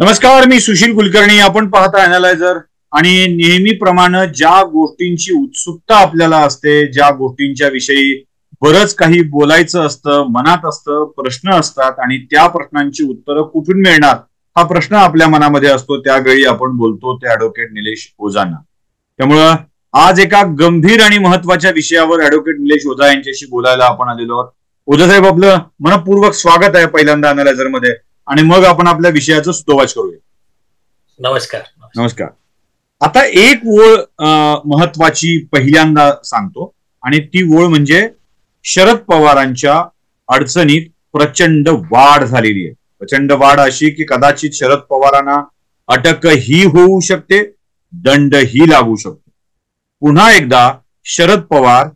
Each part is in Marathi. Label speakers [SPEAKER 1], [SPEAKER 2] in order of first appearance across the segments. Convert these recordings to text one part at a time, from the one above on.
[SPEAKER 1] नमस्कार, मी सुशील कुलकर्णी. आपण पाहता अॅनालायझर. आणि नेहमीप्रमाणे ज्या गोष्टींची उत्सुकता आपल्याला असते, ज्या गोष्टींच्या विषयी बरंच काही बोलायचं असतं, मनात असतं, प्रश्न असतात आणि त्या प्रश्नांची उत्तरं कुठून मिळणार हा प्रश्न आपल्या मनामध्ये असतो, त्यावेळी आपण बोलतो ते ऍडव्होकेट निलेश ओझांना. त्यामुळं आज एका गंभीर आणि महत्वाच्या विषयावर ऍडव्होकेट निलेश ओझा यांच्याशी बोलायला आपण आलेलो आहोत. ओझा साहेब, आपलं मनपूर्वक स्वागत आहे पहिल्यांदा अॅनालायझर मध्ये, आणि मग आपण आपल्या विषयाचं सुतोवाच करूया.
[SPEAKER 2] नमस्कार.
[SPEAKER 1] नमस्कार. आता एक ओळ महत्वाची पहिल्यांदा सांगतो, आणि ती ओळ म्हणजे शरद पवारांच्या अडचणीत प्रचंड वाढ झालेली आहे. प्रचंड वाढ अशी की कदाचित शरद पवारांना अटकही होऊ शकते, दंडही लागू शकतो. पुन्हा एकदा शरद पवार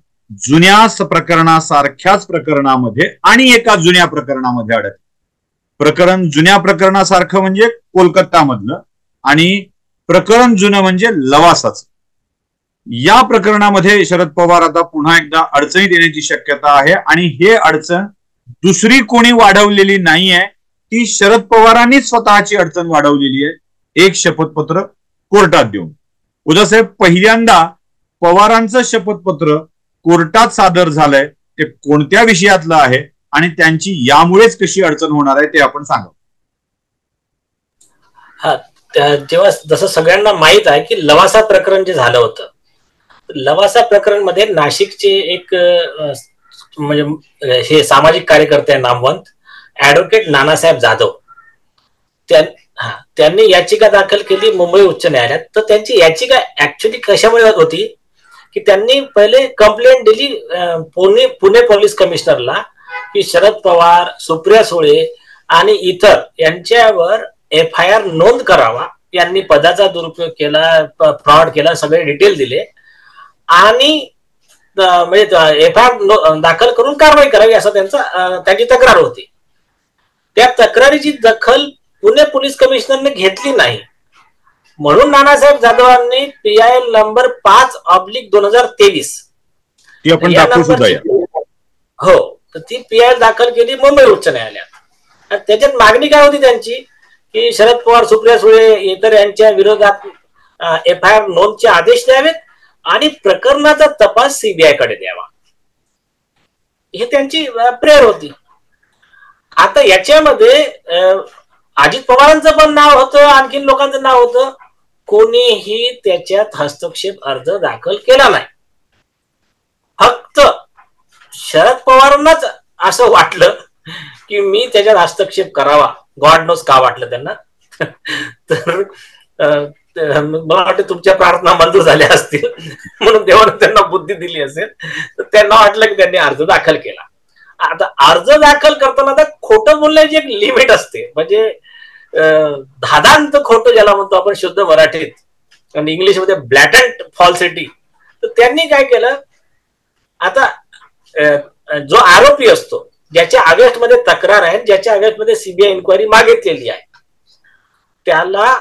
[SPEAKER 1] जुन्या प्रकरणासारख्याच प्रकरणामध्ये आणि एका जुन्या प्रकरणामध्ये अडकले. प्रकरण जुन्या प्रकरणासारखं म्हणजे कोलकाता मधलं, आणि प्रकरण जुनं म्हणजे लवासाचं. या प्रकरणामध्ये शरद पवार आता पुन्हा एकदा अडचणीत येण्याची शक्यता आहे, आणि हे अडचण दुसरी कोणी वाढवलेली नाहीये, ती शरद पवारांनीच स्वतःची अडचण वाढवलेली आहे, एक शपथपत्र कोर्टात देऊन. उद्या साहेब, पहिल्यांदा पवारांचं शपथपत्र कोर्टात सादर झालंय, ते कोणत्या विषयातलं आहे आणि त्यांची यामुळेच कशी अडचण होणार आहे ते आपण सांगा.
[SPEAKER 2] हा, जेव्हा जसं सगळ्यांना माहित आहे की लवासा प्रकरण जे झालं होतं, लवासा प्रकरण मध्ये नाशिकचे एक म्हणजे हे सामाजिक कार्यकर्ते नामवंत ऍडव्होकेट नानासाहेब जाधव, त्यांनी याचिका दाखल केली मुंबई उच्च न्यायालयात. तर त्यांची याचिका ऍक्च्युली कशामुळे होती की त्यांनी पहिले कंप्लेंट दिली पुणे पोलीस कमिशनरला की शरद पवार, सुप्रिया सुळे आणि इतर यांच्यावर FIR नोंद करावा, यांनी पदाचा दुरुपयोग केला, फ्रॉड केला, सगळे डिटेल दिले, आणि म्हणजे FIR दाखल करून कारवाई करावी असं त्यांची तक्रार होती. त्या तक्रारीची दखल पुणे पोलीस कमिशनरने घेतली नाही, म्हणून नानासाहेब जाधवांनी PIL नंबर 5/2023 हो, तर ती PIL दाखल केली मुंबई उच्च न्यायालयात. त्याच्यात मागणी काय होती त्यांची की शरद पवार, सुप्रिया सुळे इतर यांच्या विरोधात FIR नोंदचे आदेश द्यावेत आणि प्रकरणाचा तपास CBI कडे द्यावा, ही त्यांची प्रेयर होती. आता याच्यामध्ये अजित पवारांचं पण नाव होतं, आणखीन लोकांचं नाव होतं. कोणीही त्याच्यात हस्तक्षेप अर्ज दाखल केला नाही. फक्त शरद पवारांनाच असं वाटलं की मी त्याच्यात हस्तक्षेप करावा. गॉड नोस का वाटलं त्यांना. तर मला वाटतं तुमच्या प्रार्थना मंजूर झाल्या असतील, म्हणून देवानं त्यांना बुद्धी दिली असेल. तर त्यांना वाटलं की त्यांनी अर्ज दाखल केला. आता अर्ज दाखल करताना आता खोटं बोलण्याची एक लिमिट असते, म्हणजे धादांत खोटं ज्याला म्हणतो आपण शुद्ध मराठीत, आणि इंग्लिशमध्ये ब्लॅटंट फॉल्सिटी. तर त्यांनी काय केलं, आता जो आरोपी असतो, ज्याच्या अगेन्स्ट मध्ये तक्रार आहे, ज्याच्या अगेन्स्ट मध्ये CBI इन्क्वायरी मागितलेली आहे, त्याला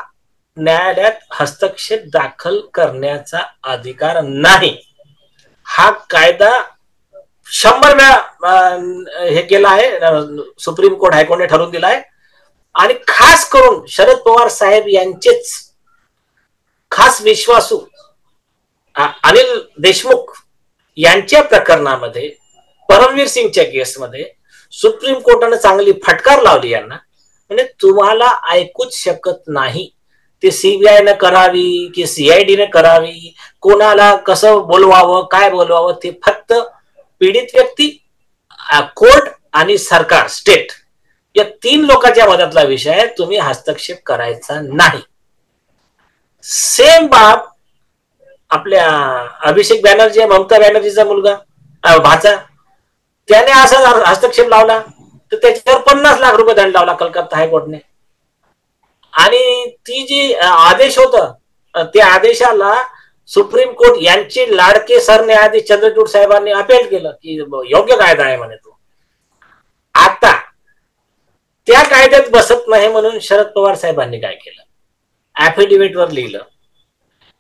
[SPEAKER 2] न्यायालयात हस्तक्षेप दाखल करण्याचा अधिकार नाही. हा कायदा 100 वेळा हे केला आहे, सुप्रीम कोर्ट, हायकोर्टने ठरवून दिला आहे. आणि खास करून शरद पवार साहेब यांचेच खास विश्वासू अनिल देशमुख यांच्या प्रकरणामध्ये, परमवीर सिंगच्या केसमध्ये सुप्रीम कोर्टाने चांगली फटकार लावली यांना. म्हणजे तुम्हाला ऐकूच शकत नाही, ते CBI ने करावी की CID ने करावी, कोणाला कसं बोलवावं, काय बोलवावं, ते फक्त पीडित व्यक्ती, कोर्ट आणि सरकार, स्टेट, या 3 लोकांच्या मधातला विषय आहे. तुम्ही हस्तक्षेप करायचा नाही. सेम बाब आपल्या अभिषेक बॅनर्जी, ममता बॅनर्जीचा मुलगा, भाचा, त्याने असा हस्तक्षेप लावला तर त्याच्यावर 50 लाख रुपये दंड लावला कलकत्ता हायकोर्टने. आणि ती जी आदेश होता, त्या आदेशाला सुप्रीम कोर्ट यांचे लाडके सरन्यायाधीश चंद्रचूड साहेबांनी अपील केलं की योग्य कायदा आहे म्हणे तो. आता त्या कायद्यात बसत नाही म्हणून शरद पवार साहेबांनी काय केलं, ऍफिडेव्हिट वर लिहिलं,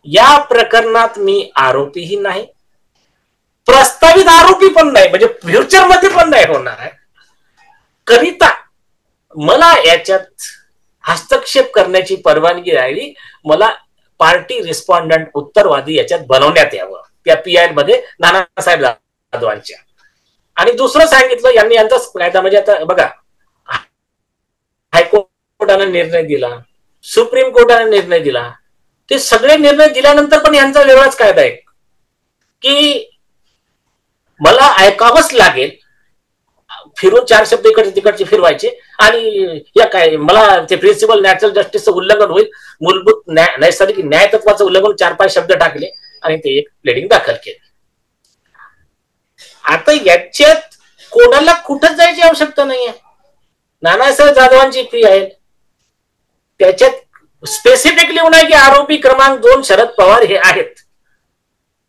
[SPEAKER 2] या प्रकरणात मी आरोपीही नाही, प्रस्तावित आरोपी पण नाही, म्हणजे फ्युचर मध्ये पण नाही होणार आहे, करिता मला याच्यात हस्तक्षेप करण्याची परवानगी राहिली, मला पार्टी रिस्पॉन्डंट उत्तरवादी याच्यात बनवण्यात यावं त्या पीआय मध्ये नानासाहेब जाधवांच्या. आणि दुसरं सांगितलं यांनी, यांचाच कायदा म्हणजे आता बघा, हायकोर्टाने निर्णय दिला, सुप्रीम कोर्टाने निर्णय दिला, ते सगळे निर्णय दिल्यानंतर पण यांचा वेगळाच कायदा आहे की मला ऐकावंच लागेल, फिरून 4 शब्द इकडचे तिकडचे फिरवायचे आणि या काय मला ते प्रिन्सिपल नॅचरल जस्टिसचं उल्लंघन होईल, मूलभूत नैसर्गिक न्याय तत्वाचं उल्लंघन 4-5 शब्द टाकले आणि ते एक प्लेडिंग दाखल केली. आता याच्यात कोणाला कुठं जायची आवश्यकता नाहीये. नानासाहेब जाधवांची फी आहे, त्याच्यात स्पेसिफिक लिहून आहे की आरोपी क्रमांक 2 शरद पवार हे आहेत,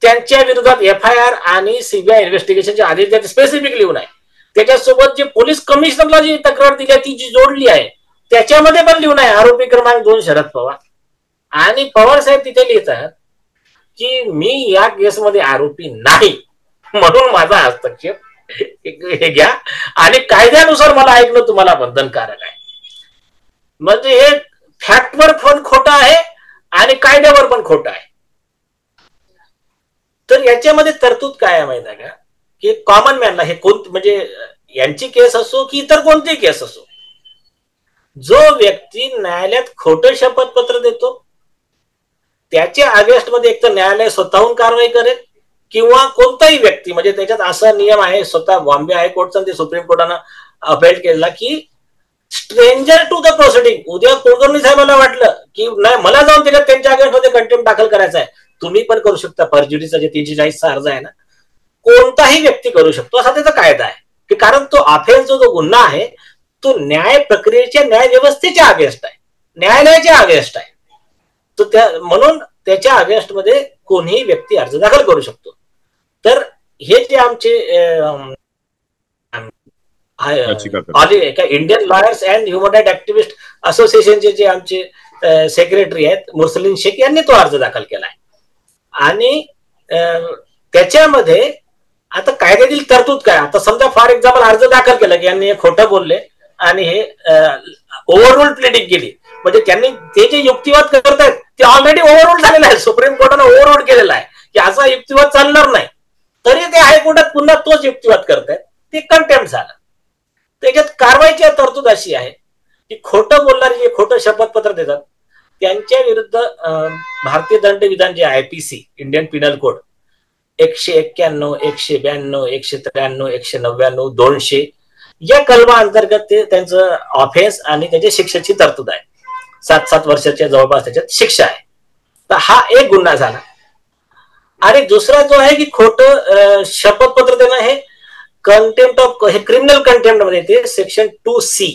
[SPEAKER 2] त्यांच्या विरोधात FIR आणि CBI इन्व्हेस्टिगेशनच्या आदेश त्यात स्पेसिफिक लिहून आहे. त्याच्यासोबत जे पोलीस कमिशनरला जी तक्रार दिली ती जी जोडली आहे त्याच्यामध्ये पण लिहून आहे आरोपी क्रमांक 2 शरद पवार. आणि पवार साहेब तिथे लिहितात की मी या केसमध्ये आरोपी नाही म्हणून माझा हस्तक्षेप हे घ्या आणि कायद्यानुसार मला ऐकणं तुम्हाला बंधनकारक आहे. म्हणजे हे फॅक्टवर पण खोटं आहे आणि कायद्यावर पण खोटं आहे. तर याच्यामध्ये तरतूद काय आहे माहिती आहे का, की कॉमन मॅनला हे म्हणजे यांची केस असो की इतर कोणतीही केस असो, जो व्यक्ती न्यायालयात खोटं शपथपत्र देतो त्याच्या अगेन्स्ट मध्ये एक तर न्यायालय स्वतःहून कारवाई करेल किंवा कोणताही व्यक्ती, म्हणजे त्याच्यात असा नियम आहे स्वतः बॉम्बे हायकोर्टचा ते सुप्रीम कोर्टानं अपेल केला की स्ट्रेंजर टू द प्रोसिडिंग, उद्या कुलकर्णी साहेबांना वाटलं की नाही मला जाऊन त्याच्यात त्यांच्या अगेन्स्ट मध्ये कंटेम्प्ट दाखल करायचा आहे, तुम्ही पण करू शकता. परज्युरीचा जे 340 अर्ज आहे ना, कोणताही व्यक्ती करू शकतो असा त्याचा कायदा आहे. की कारण तो ऑफेन्स जो गुन्हा आहे तो न्याय प्रक्रियेच्या न्याय व्यवस्थेच्या अगेन्स्ट आहे, न्यायालयाच्या अगेन्स्ट आहे. तो म्हणून त्याच्या अगेन्स्ट मध्ये कोणीही व्यक्ती अर्ज दाखल करू शकतो. तर हे जे आमचे Indian lawyers and human right activist असोसिएशनचे जे आमचे सेक्रेटरी आहेत मुर्सलीन शेख यांनी तो अर्ज दाखल केला आहे. आणि त्याच्यामध्ये आता कायद्यातील तरतूद काय, आता समजा फॉर एक्झाम्पल अर्ज दाखल केला की यांनी हे खोटं बोलले आणि हे ओव्हररूल प्लेडिंग केली, म्हणजे त्यांनी ते जे युक्तिवाद करतायत ते ऑलरेडी ओव्हररूल झालेलं आहे, सुप्रीम कोर्टानं ओव्हररूल केलेला आहे की असा युक्तिवाद चालणार नाही, तरी ते हायकोर्टात पुन्हा तोच युक्तिवाद करतायत, ते कंटेम्प्ट झालं. त्याच्यात कारवाईची तरतूद अशी आहे की खोटं बोलणारे जे खोटं शपथपत्र देतात त्यांच्या विरुद्ध भारतीय दंडविधान जे IPC इंडियन पिनल कोड 191, 192, 193, 199, 200 या कलमा अंतर्गत ते त्यांचं ऑफेन्स आणि त्याच्या शिक्षेची तरतूद आहे. 7-7 वर्षाच्या जवळपास त्याच्यात शिक्षा आहे. तर हा एक गुन्हा झाला. आणि दुसरा जो आहे की खोटं शपथपत्र देणं हे कंटेम्प्ट ऑफ, हे क्रिमिनल कंटेम्प्ट मध्ये येते सेक्शन 2C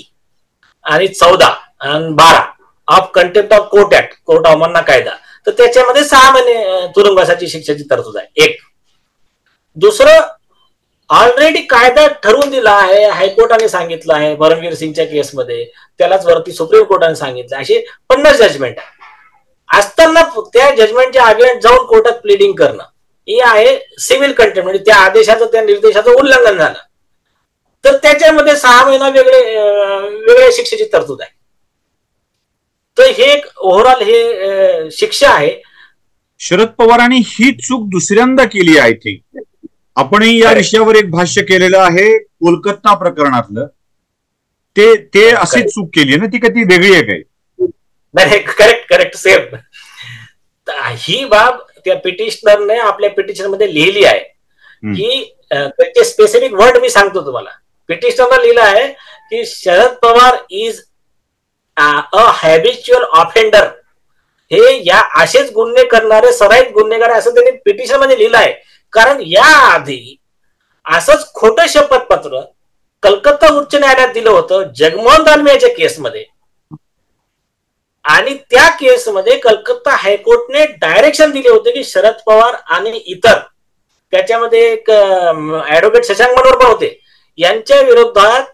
[SPEAKER 2] आणि 14 आणि 12 of contempt of court act, court अवमानना कायदा. तर त्याच्यामध्ये 6 महिने तुरुंगवासाची शिक्षेची तरतूद आहे. एक. दुसरं, ऑलरेडी कायदा ठरवून दिला आहे, हायकोर्टाने सांगितलं आहे परमवीर सिंगच्या केसमध्ये, त्यालाच वरती सुप्रीम कोर्टाने सांगितलं, असे 50 जजमेंट आहे. असताना त्या जजमेंटच्या अगेन्स्ट जाऊन कोर्टात प्लीडिंग करणं हे आहे सिव्हिल कंटेम्प्ट, म्हणजे त्या आदेशाचं त्या निर्देशाचं उल्लंघन झालं तर त्याच्यामध्ये 6 महिना वेगळ्या शिक्षेची तरतूद आहे. तर हे एक ओव्हरऑल हे शिक्षा आहे.
[SPEAKER 1] शरद पवारांनी ही चूक दुसऱ्यांदा केली आहे. आय थिंक आपणही या विषयावर एक भाष्य केलेलं आहे कोलकाता प्रकरणातलं. ते अशी चूक केली आहे ना, ती का ती वेगळी आहे काही?
[SPEAKER 2] नाही, करेक्ट सेम. ही बाब त्या पिटिशनरने आपल्या पिटिशन मध्ये लिहिली आहे की त्याचे स्पेसिफिक वर्ड मी सांगतो तुम्हाला. पिटिशनरला लिहिलं आहे की Sharad Pawar is a habitual offender, हे या असेच गुन्हे करणारे सराईत गुन्हेगार असं त्यांनी पिटिशन मध्ये लिहिलं आहे. कारण या आधी असंच खोटं शपथपत्र कलकत्ता उच्च न्यायालयात दिलं होतं जगमोहन दालमियाच्या केसमध्ये, आणि त्या केसमध्ये कलकत्ता हायकोर्टने डायरेक्शन दिले होते की शरद पवार आणि इतर त्याच्यामध्ये एक ऍडव्होकेट शशांक मनोहर पण होते, यांच्या विरोधात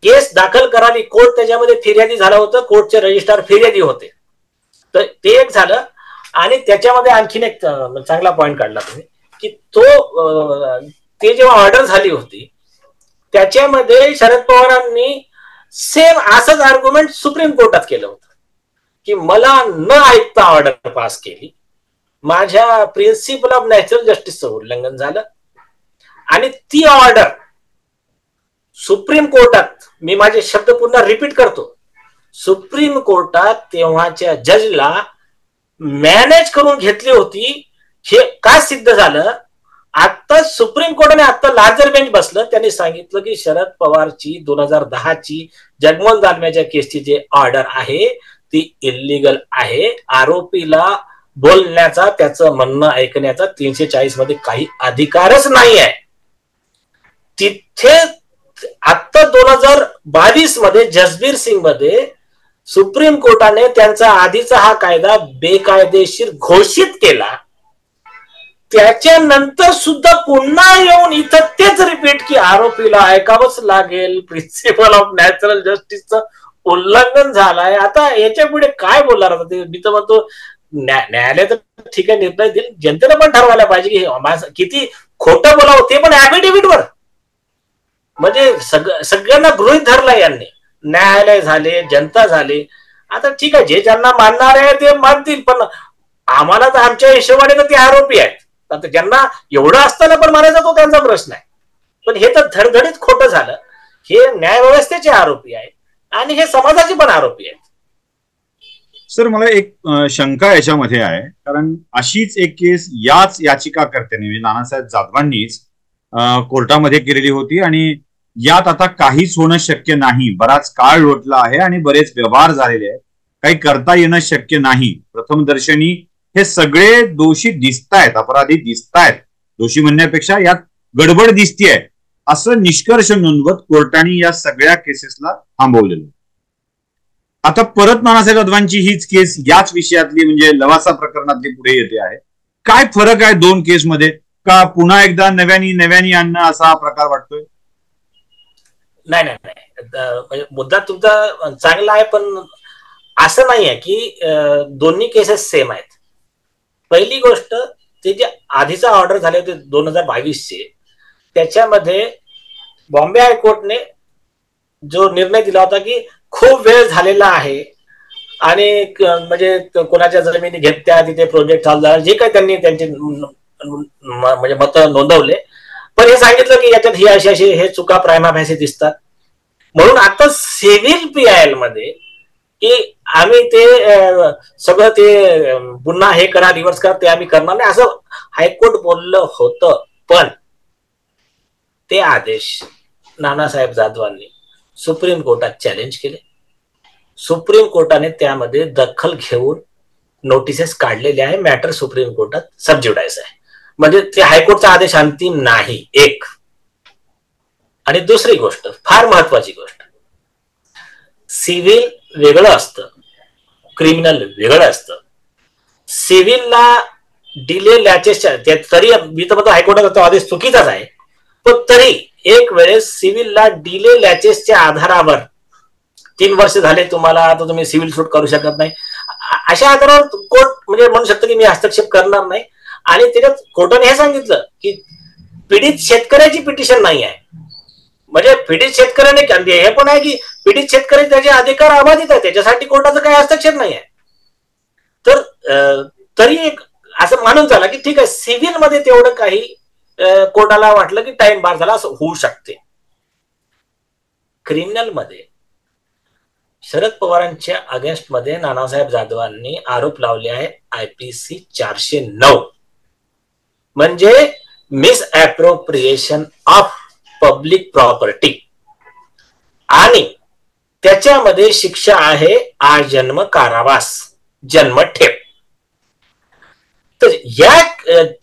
[SPEAKER 2] केस दाखल करावी. कोर्ट त्याच्यामध्ये फिर्यादी झालं होतं, कोर्टचे रजिस्ट्रार फिर्यादी होते. तर ते एक झालं. आणि त्याच्यामध्ये आणखीन एक चांगला पॉइंट काढला तुम्ही की ते जेव्हा ऑर्डर झाली होती त्याच्यामध्ये शरद पवारांनी सेम असंच आर्ग्युमेंट सुप्रीम कोर्टात केलं होतं की मला न ऐकता ऑर्डर पास केली, माझ्या प्रिन्सिपल ऑफ नॅचरल जस्टिसचं उल्लंघन झालं आणि ती ऑर्डर सुप्रीम कोर्टात, मी माझे शब्द पुन्हा रिपीट करतो, सुप्रीम कोर्टात तेव्हाच्या जजला मॅनेज करून घेतली होती. हे का सिद्ध झालं? आता सुप्रीम कोर्टाने आता लार्जर बेंच बसलं, त्यांनी सांगितलं की शरद पवारची 2010ची जगमोहन दालम्याच्या केसची जे ऑर्डर आहे ती इल्लीगल आहे. आरोपीला बोलण्याचा, त्याचं म्हणणं ऐकण्याचा 340 मध्ये काही अधिकारच नाही आहे. तिथे आता 2022 मध्ये जसबीर सिंग मध्ये सुप्रीम कोर्टाने त्यांचा आधीचा हा कायदा बेकायदेशीर घोषित केला. त्याच्यानंतर सुद्धा पुन्हा येऊन इथं तेच रिपीट की आरोपीला ऐकावंच लागेल, प्रिन्सिपल ऑफ नॅचरल जस्टिसचं उल्लंघन झालंय. आता याच्या पुढे काय बोलणार आता ते? मी तर म्हणतो न्यायालय तर ठीक आहे निर्णय देईल, जनतेनं पण ठरवायला पाहिजे की किती खोटं बोलावं, ते पण ऍफिडेव्हिटवर. म्हणजे सगळ्यांना गृहीत धरलं यांनी, न्यायालय झाले, जनता झाले. आता ठीक आहे, जे ज्यांना मानणार आहे ते मानतील, पण आम्हाला तर आमच्या हिशोबाने तर ते आरोपी आहेत. आता ज्यांना एवढं असताना पण मानायचा तो त्यांचा प्रश्न आहे. पण हे तर धडधडीत खोटं झालं. हे न्यायव्यवस्थेचे आरोपी आहेत आणि हे समाजाचे पण आरोपी आहेत.
[SPEAKER 1] सर, मला एक शंका याच्यामध्ये आहे, कारण अशीच एक केस याच याचिकाकर्त्यांनी नानासाहेब जाधवांनीच कोर्टामध्ये केलेली होती आणि यात आता काहीच होणं शक्य नाही. बराच काळ लोटला आहे आणि बरेच व्यवहार झालेले आहेत, काही करता येणं शक्य नाही. प्रथमदर्शनी हे सगळे दोषी दिसतायत, अपराधी दिसतायत, दोषी म्हणण्यापेक्षा यात गडबड दिसतीये असं निष्कर्ष नोंदवत कोर्टाने या सगळ्या केसेसला थांबवलेलं. आता परत नानासाहेब जाधवांची हीच केस याच विषयातली म्हणजे लवासा प्रकरणातली पुढे येते आहे. काय फरक आहे दोन केसमध्ये? का पुन्हा एकदा नव्याने आणणं असा प्रकार वाटतोय?
[SPEAKER 2] नाही नाही नाही, मुद्दा तुमचा चांगला आहे, पण असं नाही आहे की दोन्ही केसेस सेम आहेत. पहिली गोष्ट, ते जे आधीचा ऑर्डर झाले होते 2022चे, त्याच्यामध्ये बॉम्बे हायकोर्टने जो निर्णय दिला होता की खूप वेळ झालेला आहे आणि म्हणजे कोणाच्या जमिनी घेतल्या, तिथे प्रोजेक्ट चालू झाला, जे काही त्यांनी त्यांचे म्हणजे मत नोंदवले, पण हे सांगितलं की याच्यात ही अशी हे चुका प्रायमा फॅसी दिसतात. म्हणून आता सिव्हिल पीआयएल मध्ये की आम्ही ते सगळं ते पुन्हा हे करा, रिव्हर्स करा, ते आम्ही करणार नाही असं हायकोर्ट बोललं होतं. पण ते आदेश नानासाहेब जाधवांनी सुप्रीम कोर्टात चॅलेंज केले. सुप्रीम कोर्टाने त्यामध्ये दखल घेऊन नोटिसेस काढलेले आहे. मॅटर सुप्रीम कोर्टात सबज्युडाइस आहे, म्हणजे ते हायकोर्टचा आदेश अंतिम नाही. एक. आणि दुसरी गोष्ट, फार महत्वाची गोष्ट, सिव्हिल वेगळं असतं, क्रिमिनल वेगळं असतं. सिव्हिलला डिले लॅचेसच्या, तरी मी तर म्हणतो हायकोर्टाचा तो आदेश चुकीचाच आहे, पण तरी एक वेळेस सिव्हिलला डिले लॅचेसच्या आधारावर 3 वर्ष झाले तुम्हाला, आता तुम्ही सिव्हिल सूट करू शकत नाही, अशा आधारावर कोर्ट म्हणजे म्हणू शकतो की मी हस्तक्षेप करणार नाही. आणि त्याच्यात कोर्टाने हे सांगितलं की पीडित शेतकऱ्याची पिटिशन नाही आहे, म्हणजे पीडित शेतकऱ्याने हे पण आहे की पीडित शेतकरी त्याचे अधिकार अबाधित आहे, त्याच्यासाठी कोर्टाचा काही हस्तक्षेप नाही आहे. तर तरी एक असं मानून झाला की ठीक आहे, सिव्हिल मध्ये तेवढं काही कोर्टाला वाटलं की टाइम बार झाला असं होऊ शकते. क्रिमिनल मध्ये शरद पवारांच्या अगेन्स्ट मध्ये नानासाहेब जाधवांनी आरोप लावले आहे IPC 409, म्हणजे मिसअप्रोप्रिएशन ऑफ पब्लिक प्रॉपर्टी, आणि त्याच्यामध्ये शिक्षा आहे आजन्म कारावास, जन्मठेप. तर या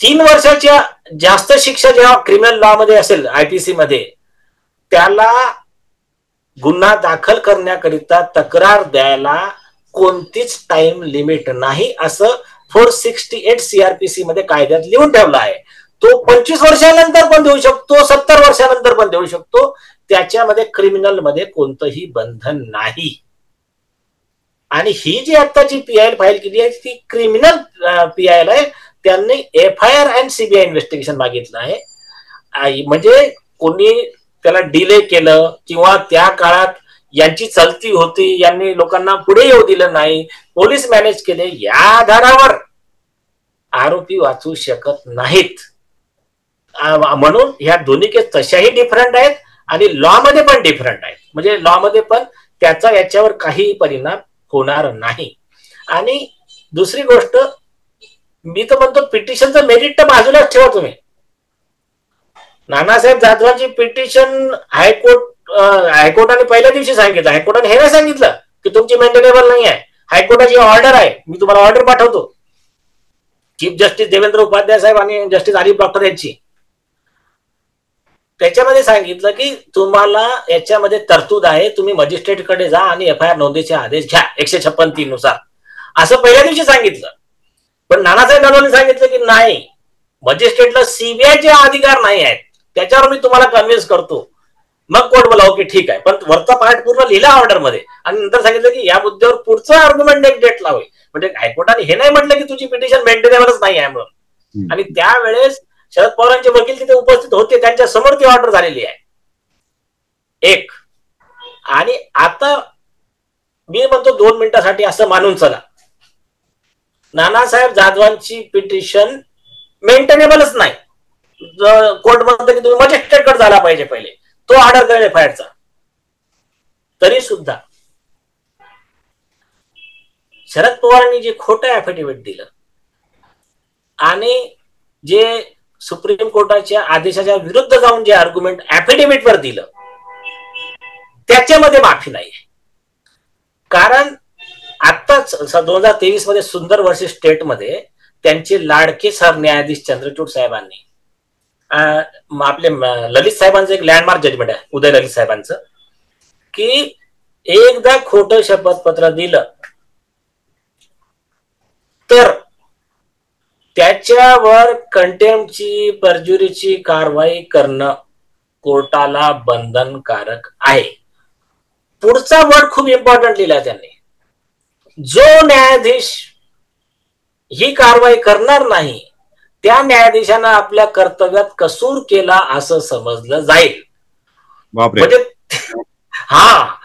[SPEAKER 2] 3 वर्षाच्या जास्त शिक्षा जेव्हा क्रिमिनल लॉ मध्ये असेल, IPC मध्ये, त्याला गुन्हा दाखल करण्याकरिता तक्रार द्यायला कोणतीच टाइम लिमिट नाही असं 468 CRPC मध्ये कायद्यात लिहून ठेवला आहे. तो 25 वर्षानंतर पण देऊ शकतो, 70 वर्षानंतर पण देऊ शकतो. त्याच्यामध्ये क्रिमिनल मध्ये कोणतंही बंधन नाही. आणि ही जी आताची PIL फाईल केली आहे ती क्रिमिनल PIL आहे. त्यांनी FIR अँड CBI इन्व्हेस्टिगेशन मागितलं आहे. म्हणजे कोणी त्याला डिले केलं किंवा त्या काळात यांची चलती होती, यांनी लोकांना पुढे येऊ दिलं नाही, पोलीस मॅनेज केले, या आधारावर आरोपी वाचू शकत नाहीत. म्हणून ह्या दोन्ही केस तशाही डिफरंट आहेत आणि लॉ मध्ये पण डिफरंट आहेत. म्हणजे लॉ मध्ये पण त्याचा याच्यावर काही परिणाम होणार नाही. आणि दुसरी गोष्ट, मी तर म्हणतो पिटिशनचं मेरिट तर बाजूलाच ठेवा तुम्ही. नानासाहेब जाधवांची पिटिशन हायकोर्टाने पहिल्या दिवशी सांगितलं, हायकोर्टाने हे नाही सांगितलं की तुमची मेंटेनेबल नाही आहे. हायकोर्टाची ऑर्डर आहे, मी तुम्हाला ऑर्डर पाठवतो, चीफ जस्टिस देवेंद्र उपाध्याय साहेब आणि जस्टिस आरिफ डॉक्टर यांची. त्याच्यामध्ये सांगितलं की तुम्हाला याच्यामध्ये तरतूद आहे, तुम्ही मजिस्ट्रेटकडे जा आणि FIR नोंदीचे आदेश घ्या 156(3) नुसार, असं पहिल्या दिवशी सांगितलं. पण नानासाहेब जाधवांनी सांगितलं की नाही, मजिस्ट्रेटला सीबीआयचे अधिकार नाही आहेत, त्याच्यावर मी तुम्हाला कन्व्हिन्स करतो. मग कोर्ट बोला ओके ठीक आहे, पण वरचा पार्ट पूर्ण लिहिला ऑर्डर मध्ये आणि नंतर सांगितलं की या मुद्द्यावर पुढचं आर्ग्युमेंट एक डेट लावेल. म्हणजे हायकोर्टाने हे नाही म्हटलं की तुझी पिटिशन मेंटेनेबलच नाही आहे म्हणून. आणि त्यावेळेस शरद पवारांचे वकील तिथे उपस्थित होते, त्यांच्या समोर ती ऑर्डर झालेली आहे एक. आणि आता मी म्हणतो 2 मिनिटासाठी असं मानून चला, नानासाहेब जाधवांची पिटिशन मेंटेनेबलच नाही. कोर्ट म्हणतो की तुम्ही मजिस्ट्रेटकडे झाला पाहिजे पहिले, तो ऑर्डर करेल FIRचा. तरी सुद्धा शरद पवारांनी जे खोटं ऍफिडेव्हिट दिलं आणि जे सुप्रीम कोर्टाच्या आदेशाच्या विरुद्ध जाऊन जे आर्ग्युमेंट ऍफिडेव्हिट वर दिलं, त्याच्यामध्ये माफी नाही. कारण आताच 2023 मध्ये सुंदर वर्सेस स्टेट मध्ये त्यांचे लाडके सरन्यायाधीश चंद्रचूड साहेबांनी, आपले ललित साहेबांचं एक लँडमार्क जजमेंट आहे, उदय ललित साहेबांचं, की एकदा खोटं शपथपत्र दिलं तर त्याच्यावर कंटेम्प्टची, परज्युरीची कारवाई करणं कोर्टाला बंधनकारक आहे. पुढचा वर्ड खूप इम्पॉर्टंट लिहिला त्यांनी, जो न्यायाधीश ही कारवाई करणार नाही त्या न्यायाधीशानं आपल्या कर्तव्यात कसूर केला असं समजलं जाईल. म्हणजे हा,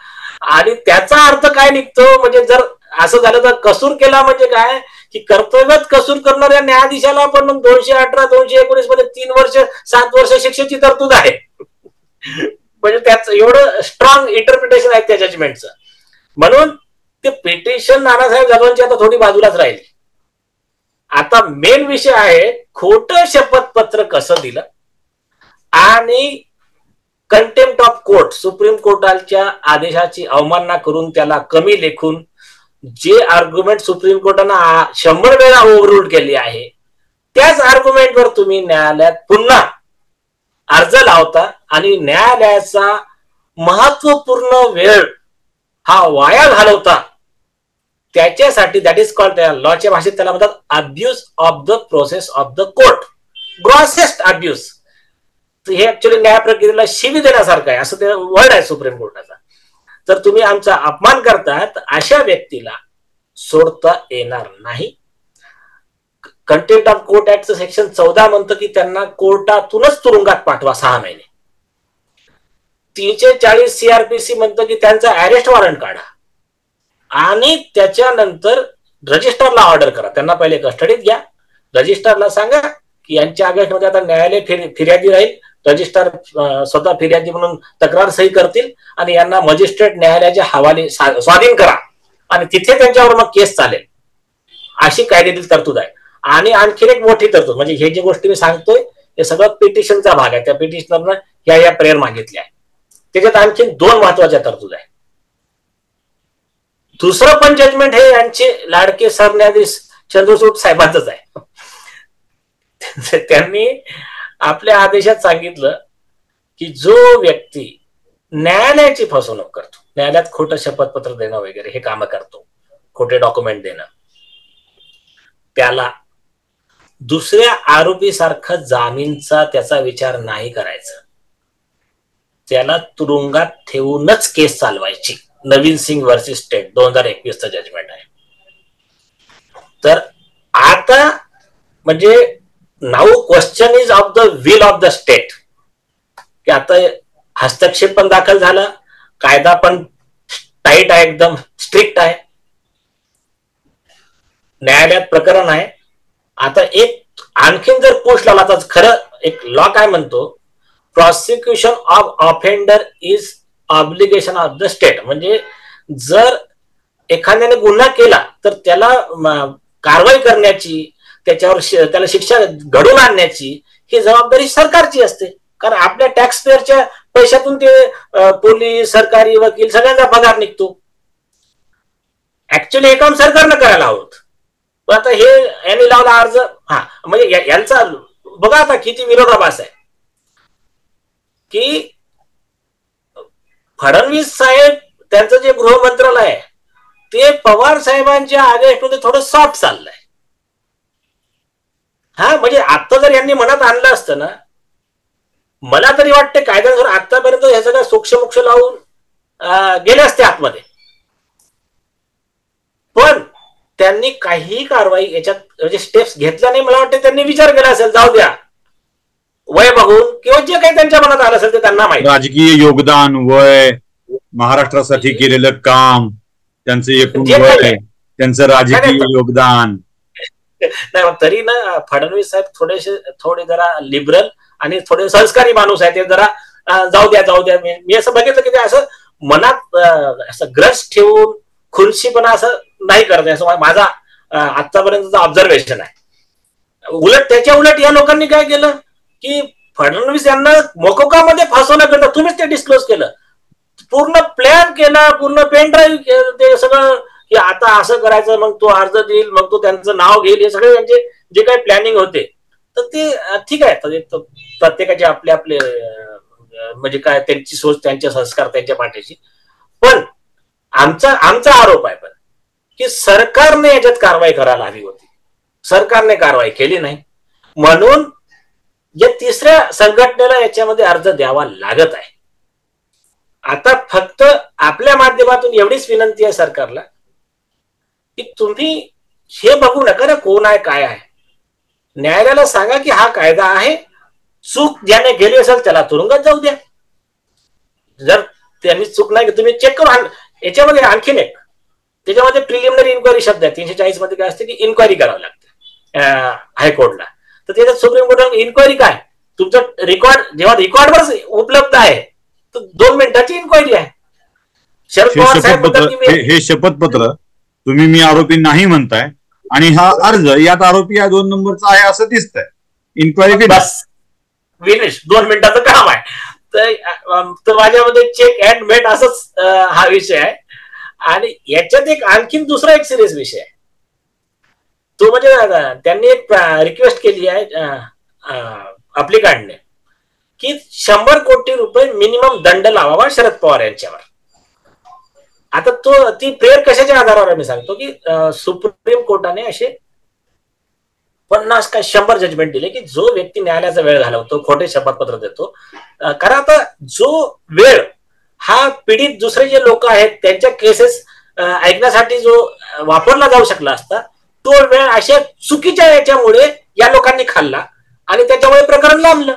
[SPEAKER 2] आणि त्याचा अर्थ काय निघतो, म्हणजे जर असं झालं तर कसूर केला म्हणजे काय की कर्तव्यात कसूर करणाऱ्या न्यायाधीशाला पण 218, 219 मध्ये 3 वर्ष 7 वर्ष शिक्षेची तरतूद आहे. म्हणजे त्याचं एवढं स्ट्रॉंग इंटरप्रिटेशन आहे त्या जजमेंटचं. म्हणून ते पिटिशन नानासाहेब जाधवांची आता थोडी बाजूलाच राहिली. आता मेन विषय आहे खोटं शपथपत्र कसं दिलं आणि कंटेम्प्ट ऑफ कोर्ट, सुप्रीम कोर्टाच्या आदेशाची अवमानना करून त्याला कमी लेखून जे आर्ग्युमेंट सुप्रीम कोर्टानं 100 वेळा ओव्हररूल केली आहे, त्याच आर्ग्युमेंटवर तुम्ही न्यायालयात पुन्हा अर्ज लावता आणि न्यायालयाचा महत्वपूर्ण वेळ हा वाया घालवता. त्याच्यासाठी दॅट इज कॉल्ड, लॉच्या भाषेत त्याला म्हणतात abuse of the process of the court, grossest abuse. हे ऍक्च्युअली न्याय प्रक्रियेला शिवी देण्यासारखं आहे, असं ते वर्ड आहे सुप्रीम कोर्टाचा. तर तुम्ही आमचा अपमान करतात, अशा व्यक्तीला सोडता येणार नाही. कंटेम्प्ट ऑफ कोर्ट ऍक्टचं सेक्शन 14 म्हणतं की त्यांना कोर्टातूनच तुरुंगात पाठवा 6 महिने. 340 CRPC म्हणतं की त्यांचा अरेस्ट वॉरंट काढा आणि त्याच्यानंतर रजिस्ट्रारला ऑर्डर करा, त्यांना पहिले कस्टडीत घ्या, रजिस्ट्रारला सांगा की यांच्या अगेन्स्टमध्ये आता न्यायालय फिर्यादी राहील, रजिस्ट्रार स्वतः फिर्यादी म्हणून तक्रार सही करतील आणि यांना मजिस्ट्रेट न्यायालयाच्या हवाले स्वाधीन करा आणि तिथे त्यांच्यावर मग केस चालेल, अशी कायद्यातील तरतूद आहे. आणि आणखीन एक मोठी तरतूद, म्हणजे हे जे गोष्टी मी सांगतोय हे सगळं पिटिशनचा भाग आहे, त्या पिटिशनरनं ह्या प्रेयर मागितल्या आहे. त्याच्यात आणखीन 2 महत्वाच्या तरतूद आहे. दुसरं पण जजमेंट हे यांचे लाडके सरन्यायाधीश चंद्रचूड साहेबांचंच आहे. त्यांनी आपल्या आदेशात सांगितलं की जो व्यक्ती न्यायालयाची फसवणूक करतो, न्यायालयात खोटं शपथपत्र देणं वगैरे हे कामं करतो, खोटे डॉक्युमेंट देणं, त्याला दुसऱ्या आरोपी सारखं जामीनचा त्याचा विचार नाही करायचा, त्याला तुरुंगात ठेवूनच केस चालवायची. नवीन सिंग वर्सेस स्टेट 2021चं जजमेंट आहे. तर आता म्हणजे now question is of the will of the state, की आता हस्तक्षेप पण दाखल झाला, कायदा पण टाईट आहे, एकदम स्ट्रिक्ट आहे. न्यायालयात प्रकरण आहे. आता एक आणखीन जर पोस्ट लावला तर खरं एक लॉ काय म्हणतो, prosecution of offender is obligation of the state. म्हणजे जर एखाद्याने गुन्हा केला तर त्याला कारवाई करण्याची, त्याच्यावर त्याला शिक्षा घडवून आणण्याची ही जबाबदारी सरकारची असते. कारण आपल्या टॅक्स पेअरच्या पैशातून ते पोलीस, सरकारी वकील सगळ्यांचा पगार निघतो. ऍक्च्युअली हे काम सरकारनं करायला हवं. पण आता हे यांनी लावला अर्ज. म्हणजे यांचा बघा आता किती विरोधाभास आहे की फडणवीस साहेब त्यांचं जे गृह मंत्रालय आहे ते पवार साहेबांच्या आदेशमध्ये थोडं सॉफ्ट चाललंय. म्हणजे आता जर यांनी मनात आणलं असतं ना, मला तरी वाटते कायद्यानुसार आतापर्यंत हे सगळं सोक्षमोक्ष लावून गेले असते आतमध्ये. पण त्यांनी काही कारवाई याच्यात म्हणजे स्टेप्स घेतल्या नाही. मला वाटतं त्यांनी विचार केला असेल, जाऊ द्या वय बघून, किंवा जे काही त्यांच्या मनात आलं असेल ते त्यांना माहिती.
[SPEAKER 1] राजकीय योगदान, वय, महाराष्ट्रासाठी केलेलं काम, त्यांचं एकूण वय, त्यांचं राजकीय योगदान.
[SPEAKER 2] नाही तरी ना फडणवीस साहेब थोडे जरा लिबरल आणि थोडे संस्कारी माणूस आहे. ते जरा जाऊ द्या. मी असं बघितलं की ते असं मनात असं ग्रस ठेवून खुलशीपणा असं नाही करत, असं माझा आतापर्यंतचं ऑब्झर्वेशन आहे. त्याच्या उलट या लोकांनी काय केलं की फडणवीस यांना मोकोकामध्ये फसवण्याकरता तुम्हीच ते डिस्क्लोज केलं, पूर्ण प्लॅन केला, पूर्ण पेन ड्राईव्ह ते सगळं की आता असं करायचं, मग तो अर्ज देईल, मग तो त्यांचं नाव घेईल, हे सगळे त्यांचे जे काही प्लॅनिंग होते. तर ते ठीक आहे, प्रत्येकाचे आपले आपले म्हणजे काय त्यांची सोच, त्यांचे संस्कार त्यांच्या पाठीशी. पण आमचा आरोप आहे पण की सरकारने याच्यात कारवाई करायला हवी होती. सरकारने कारवाई केली नाही, म्हणून या तिसऱ्या संघटनेला याच्यामध्ये अर्ज द्यावा लागत आहे. आता फक्त आपल्या माध्यमातून एवढीच विनंती आहे सरकारला की तुम्ही हे बघू नका ना कोण आहे काय आहे. न्यायालयाला सांगा की हा कायदा आहे, चूक ज्याने केली असेल त्याला तुरुंगात जाऊ द्या. जर त्यांनी चूक नाही तुम्ही चेक करून. याच्यामध्ये आणखीन एक, त्याच्यामध्ये प्रिलिमिनरी इन्क्वायरी शब्द आहे 340 मध्ये काय असते की इन्क्वायरी करावी लागते हायकोर्टला. तर त्याच्यात सुप्रीम कोर्टात इन्क्वायरी काय, तुमचं रेकॉर्ड जेव्हा रेकॉर्डवर उपलब्ध आहे तर 2 मिनिटाची इन्क्वायरी आहे. शरद पवार साहेब
[SPEAKER 1] हे शपथपत्र तुम्ही मी आरोपी नाही म्हणताय आणि हा अर्ज यात आरोपी या 2 नंबरचा आहे असं दिसतंय. इन्क्वायरी
[SPEAKER 2] बस विनिश 2 मिनिटाचं काम आहे. तर माझ्यामध्ये चेक अँड मेट असंच हा विषय आहे. आणि याच्यात एक आणखीन दुसरा एक सिरियस विषय आहे तो म्हणजे त्यांनी एक रिक्वेस्ट केली आहे अप्लिकंटने की 100 कोटी रुपये मिनिमम दंड लावावा शरद पवार यांच्यावर. आता ती प्रेयर कशाच्या आधारावर मी सांगतो की सुप्रीम कोर्टाने असे 50 का 100 जजमेंट दिले की जो व्यक्ती न्यायालयाचा वेळ घालवतो, खोटे शपथपत्र देतो. कारण आता जो वेळ हा पीडित दुसरे जे लोक आहेत त्यांच्या केसेस ऐकण्यासाठी जो वापरला जाऊ शकला असता, तो वेळ अशा चुकीच्या याच्यामुळे या लोकांनी खाल्ला आणि त्याच्यामुळे प्रकरण लांबलं.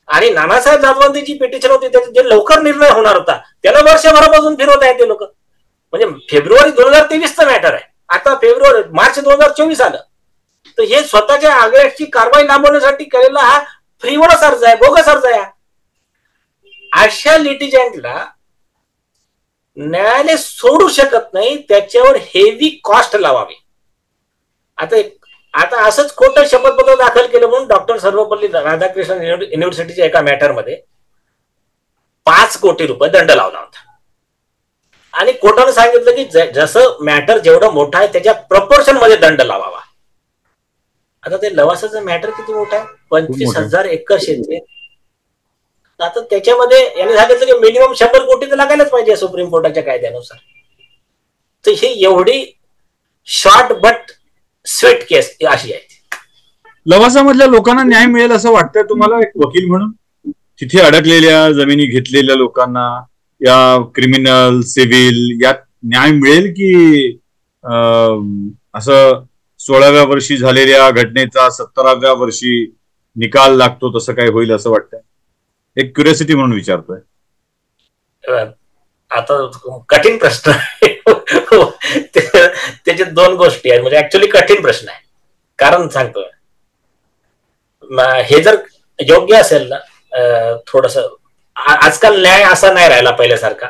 [SPEAKER 2] आणि नानासाहेब जाधवांची जी पिटिशन होती त्याचा जे लवकर निर्णय होणार होता त्याला वर्षभरापासून फिरवत आहेत ते लोक. म्हणजे फेब्रुवारी 2023चं मॅटर आहे, आता मार्च 2024 आलं. तर हे स्वतःच्या आग्रहाची कारवाई लांबवण्यासाठी केलेला हा फ्रीवरच अर्ज आहे, बोगस अर्ज आहे. अशा लिटिजंटला न्यायालय सोडू शकत नाही, त्याच्यावर हेवी कॉस्ट लावावी. आता असंच खोटं शपथपत्र दाखल केलं म्हणून डॉक्टर सर्वपल्ली राधाकृष्णन युनिव्हर्सिटीच्या एका मॅटरमध्ये 5 कोटी रुपये दंड लावला होता. आणि कोर्टाने सांगितलं की जसं मॅटर जेवढं मोठं आहे त्याच्या प्रपोर्शन मध्ये दंड लावावा. आता ते लवासाचं मॅटर किती मोठं आहे, 25,000 एकर शेती. आता त्याच्यामध्ये यांनी सांगितलं की मिनिमम 100 कोटी तर लागायलाच पाहिजे सुप्रीम कोर्टाच्या कायद्यानुसार. तर ही एवढी शॉर्ट बट स्वीट केस अशी आहे.
[SPEAKER 1] लवासामधल्या लोकांना न्याय मिळेल असं वाटतंय तुम्हाला एक वकील म्हणून? तिथे अडकलेल्या जमिनी घेतलेल्या लोकांना, या क्रिमिनल सिव्हिल यात न्याय मिळेल की असं 16व्या वर्षी झालेल्या घटनेचा 17व्या वर्षी निकाल लागतो तसं काय होईल असं वाटतंय? एक क्युरियोसिटी म्हणून विचारतोय.
[SPEAKER 2] आता कठीण प्रश्न आहे. त्याच्यात दोन गोष्टी आहेत, म्हणजे ऍक्च्युली कठीण प्रश्न आहे. कारण सांगतो, हे जर योग्य असेल ना, थोडस आजकाल न्याय असा नाही राहिला पहिल्यासारखा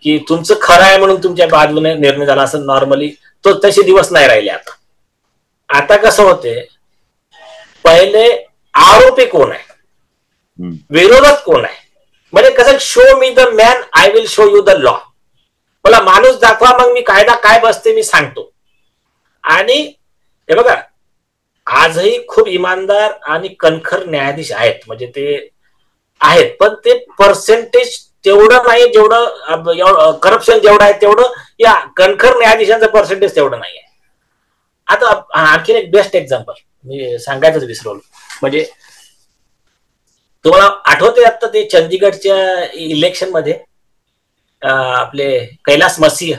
[SPEAKER 2] की तुमचं खरं आहे म्हणून तुमच्या बाजूने निर्णय झाला असं नॉर्मली, तो तसे दिवस नाही राहिले. आता कसं होते, पहिले आरोपी कोण आहे, विरोधक कोण आहे, म्हणजे कसं show me the man I will show you the law. मला माणूस दाखवा, मग मी कायदा काय बसते मी सांगतो. आणि हे बघा, आजही खूप इमानदार आणि कणखर न्यायाधीश आहेत, म्हणजे ते आहेत, पण ते पर्सेंटेज तेवढं नाही जेवढं करप्शन जेवढं आहे तेवढं या कणखर न्यायाधीशांचं पर्सेंटेज तेवढं नाही आहे. आता आणखीन एक बेस्ट एक्झाम्पल मी सांगायचंच विसरवलं, म्हणजे तुम्हाला आठवते आता ते चंदीगडच्या इलेक्शन मध्ये आपले कैलास मसीह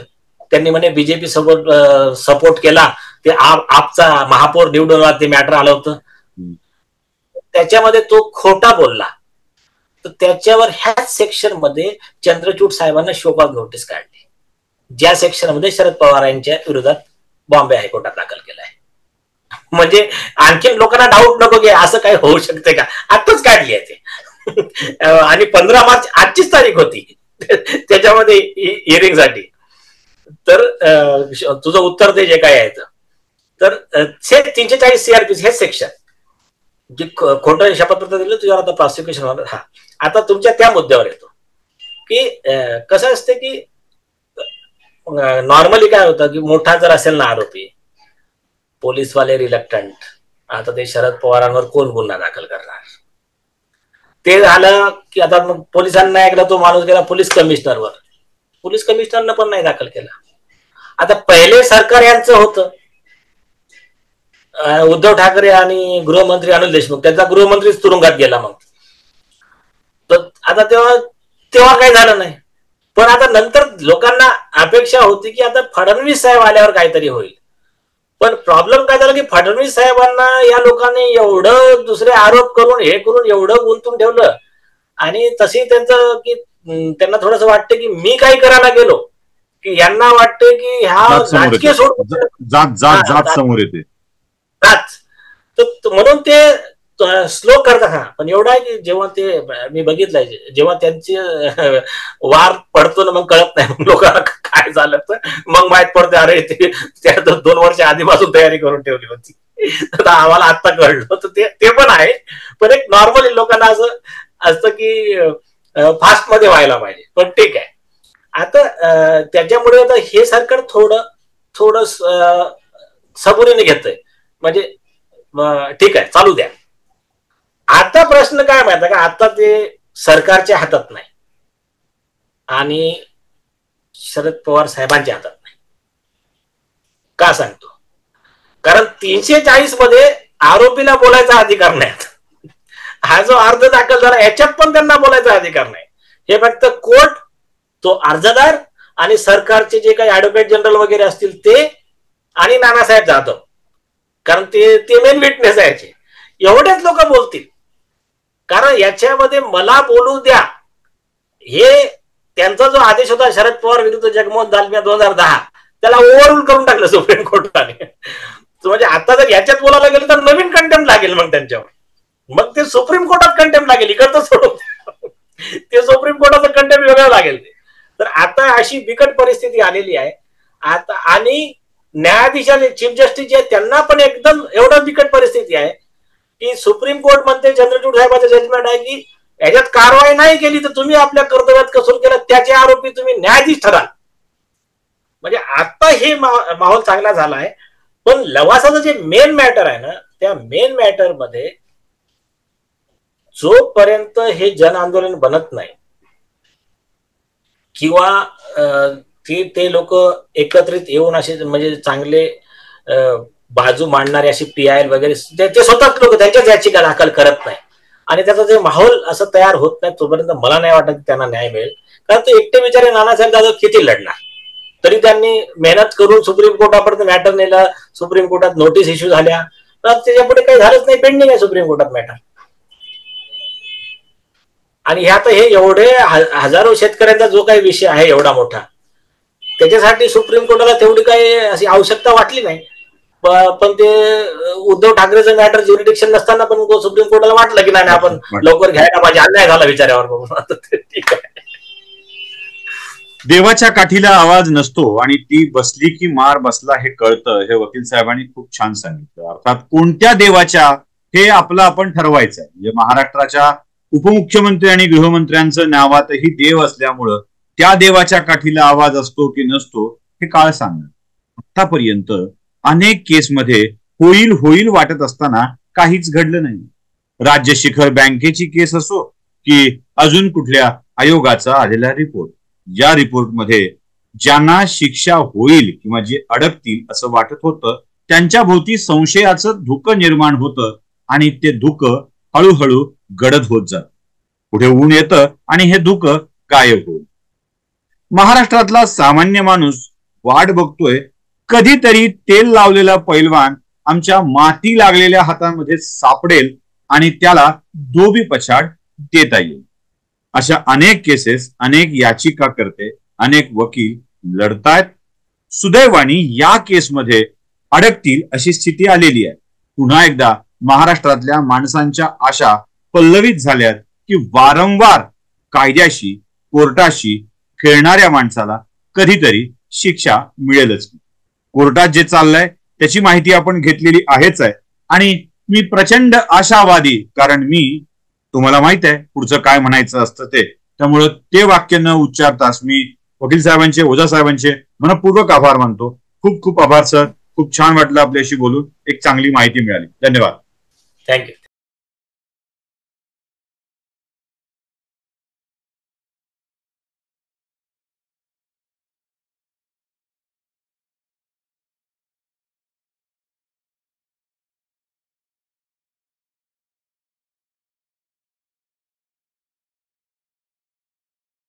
[SPEAKER 2] त्यांनी म्हणे बीजेपी सोबत सपोर्ट केला, ते आपचा महापौर निवडून ते मॅटर आलं होतं, त्याच्यामध्ये तो खोटा बोलला, तर त्याच्यावर ह्याच सेक्शन मध्ये चंद्रचूड साहेबांना शोकॉज नोटीस काढली, ज्या सेक्शन मध्ये शरद पवार यांच्या विरोधात बॉम्बे हायकोर्टात दाखल केलाय. म्हणजे आणखीन लोकांना डाऊट नको की असं काही होऊ शकते का, आताच काढली आहे ते. आणि 15 मार्च आजचीच तारीख होती त्याच्यामध्ये हिअरिंग साठी. तर तुझं उत्तर दे जे काय आहे, तर 340 CRP हे सेक्शन जे खोटं शपथपत्र दिलं तुझ्यावर आता प्रॉसिक्युशन होणार. हा, आता तुमच्या त्या मुद्द्यावर येतो की कसं असते की नॉर्मली काय होतं की मोठा जर असेल ना आरोपी, पोलीसवाले रिलक्टंट, आता ते शरद पवारांवर कोण गुन्हा दाखल करणार. ते झालं की आता मग पोलिसांना ऐकलं, तो माणूस गेला पोलीस कमिशनरवर, पोलीस कमिशनरनं पण नाही दाखल केला. आता पहिले सरकार यांचं होतं, उद्धव ठाकरे आणि गृहमंत्री अनिल देशमुख, त्यांचा गृहमंत्रीच तुरुंगात गेला. मग तर आता तेव्हा काही झालं नाही. पण आता नंतर लोकांना अपेक्षा होती की आता फडणवीस साहेब आल्यावर काहीतरी होईल. पण प्रॉब्लेम काय झाला की फडणवीस साहेबांना या लोकांनी एवढं दुसरे आरोप करून हे करून एवढं गुंतून ठेवलं, आणि तशी त्यांचं की त्यांना थोडंसं वाटतं की मी काही करायला गेलो की यांना वाटतं की ह्या राजकीय
[SPEAKER 1] जात समोर येते,
[SPEAKER 2] म्हणून ते स्लो करतात. हा, पण एवढं आहे की जेव्हा ते मी बघितलंय, जेव्हा त्यांचे वार पडतो ना, मग कळत नाही लोकांना काय झालं, तर मग माहित पडते अरे ते 2 वर्ष आधीपासून तयारी करून ठेवली होती, तर आम्हाला आता कळलं. तर ते पण आहे. पण एक नॉर्मली लोकांना असं असतं की फास्ट मध्ये व्हायला पाहिजे. पण ठीक आहे, आता त्याच्यामुळे आता हे सरकार थोडं सबुरीने घेतंय, म्हणजे ठीक आहे चालू द्या. आता प्रश्न काय माहिती का, आता ते सरकारच्या हातात नाही आणि शरद पवार साहेबांच्या हातात नाही. का सांगतो, कारण 340 मध्ये आरोपीला बोलायचा अधिकार नाही. हा जो अर्ज दाखल झाला याच्यात पण त्यांना बोलायचा अधिकार नाही. हे फक्त कोर्ट, तो अर्जदार आणि सरकारचे जे काही ऍडव्होकेट जनरल वगैरे असतील ते, आणि नानासाहेब जाधव, कारण ते मेन विटनेस आहे. एवढेच लोक बोलतील, कारण याच्यामध्ये मला बोलू द्या हे त्यांचा जो आदेश होता शरद पवार विरुद्ध जगमोहन दालमिया 2010, त्याला ओव्हररूल करून टाकलं सुप्रीम कोर्टाने. म्हणजे आता जर याच्यात बोलायला गेलं तर नवीन कंटेम्प्ट लागेल मग त्यांच्यावर, मग ते सुप्रीम कोर्टात कंटेम्प्ट लागेल, इकडचं सोडून ते सुप्रीम कोर्टाचं कंटेम्प्ट वेगळं लागेल. तर आता अशी बिकट परिस्थिती आलेली आहे आता. आणि न्यायाधीशाचे चीफ जस्टिस जे त्यांना पण एकदम एवढं बिकट परिस्थिती आहे की सुप्रीम कोर्ट म्हणते, चंद्रचूड साहेबांचं जजमेंट आहे की याच्यात कारवाई नाही केली तर तुम्ही आपल्या कर्तव्यात कसूर केला, त्याचे आरोपी तुम्ही न्यायाधीश ठराल. म्हणजे आता हे माहोल चांगला झाला आहे. पण लवासाचं जे मेन मॅटर आहे ना, त्या मेन मॅटर मध्ये जोपर्यंत हे जन आंदोलन बनत नाही किंवा ते लोक एकत्रित येऊन असे म्हणजे चांगले बाजू मांडणारे अशी PIL वगैरे ते स्वतःच लोक त्यांच्याच याचिका दाखल करत नाही, आणि त्याचा जे माहोल असं तयार होत नाही तोपर्यंत मला नाही वाटत की त्यांना न्याय मिळेल. कारण ते एकटे बिचारे नानासाहेब जाधव किती लढणार, तरी त्यांनी मेहनत करून सुप्रीम कोर्टापर्यंत मॅटर नेलं, सुप्रीम कोर्टात नोटीस इश्यू झाल्या, तर त्याच्या पुढे काही झालंच नाही, पेंडिंग आहे सुप्रीम कोर्टात मॅटर. आणि ह्यात हे एवढे हजारो शेतकऱ्यांचा जो काही विषय आहे एवढा मोठा, त्याच्यासाठी सुप्रीम कोर्टाला तेवढी काही अशी आवश्यकता वाटली नाही. पण ते उद्धव ठाकरेचं मॅटर ज्युरिडिक्शन नसताना पण सुप्रीम कोर्टाला वाटलं की नाही आपण लवकर घ्यायला पाहिजे, अन्याय झाला विचारावर बघून. ठीक आहे.
[SPEAKER 1] देवाच्या काठीला आवाज नसतो आणि ती बसली की मार बसला हे कळतं, हे वकील साहेबांनी खूप छान सांगितलं. अर्थात कोणत्या देवाच्या हे आपलं आपण ठरवायचं आहे. म्हणजे महाराष्ट्राच्या उपमुख्यमंत्री आणि गृहमंत्र्यांचं नावातही देव असल्यामुळं त्या देवाच्या काठीला आवाज असतो की नसतो हे काळ सांगणार. आतापर्यंत अनेक केसमध्ये होईल होईल वाटत असताना काहीच घडलं नाही. राज्य शिखर बँकेची केस असो की अजून कुठल्या आयोगाचा आलेला रिपोर्ट, या रिपोर्टमध्ये ज्यांना शिक्षा होईल किंवा जे अडकतील असं वाटत होतं त्यांच्या भोवती संशयाचं धुकं निर्माण होतं आणि ते धुकं हळूहळू गडद होत जात. पुढे ऊन येतं आणि हे धुकं गायब होईल. महाराष्ट्रातला सामान्य माणूस वाट बघतोय कधीतरी तेल लावलेला पैलवान आमच्या माती लागलेल्या हातांमध्ये सापडेल आणि त्याला धोबी पछाड देता येईल. अशा अनेक केसेस, अनेक याचिका करते, अनेक वकील लढतायत. सुदैवाने या केसमध्ये अडकतील अशी स्थिती आलेली आहे. पुन्हा एकदा महाराष्ट्रातल्या माणसांच्या आशा पल्लवित झाल्यात की वारंवार कायद्याशी, कोर्टाशी खेळणाऱ्या माणसाला कधीतरी शिक्षा मिळेलच. कोर्टात जे चाललंय त्याची माहिती आपण घेतलेली आहेच आहे आणि मी प्रचंड आशावादी, कारण मी, तुम्हाला माहित आहे पुढचं काय म्हणायचं असतं ते, त्यामुळं ते वाक्य न उच्चारताच मी वकील साहेबांचे, ओझा साहेबांचे मनपूर्वक आभार मानतो. खूप खूप आभार सर. खूप छान वाटलं आपल्याशी बोलून, एक चांगली माहिती मिळाली. धन्यवाद.
[SPEAKER 2] थँक्यू.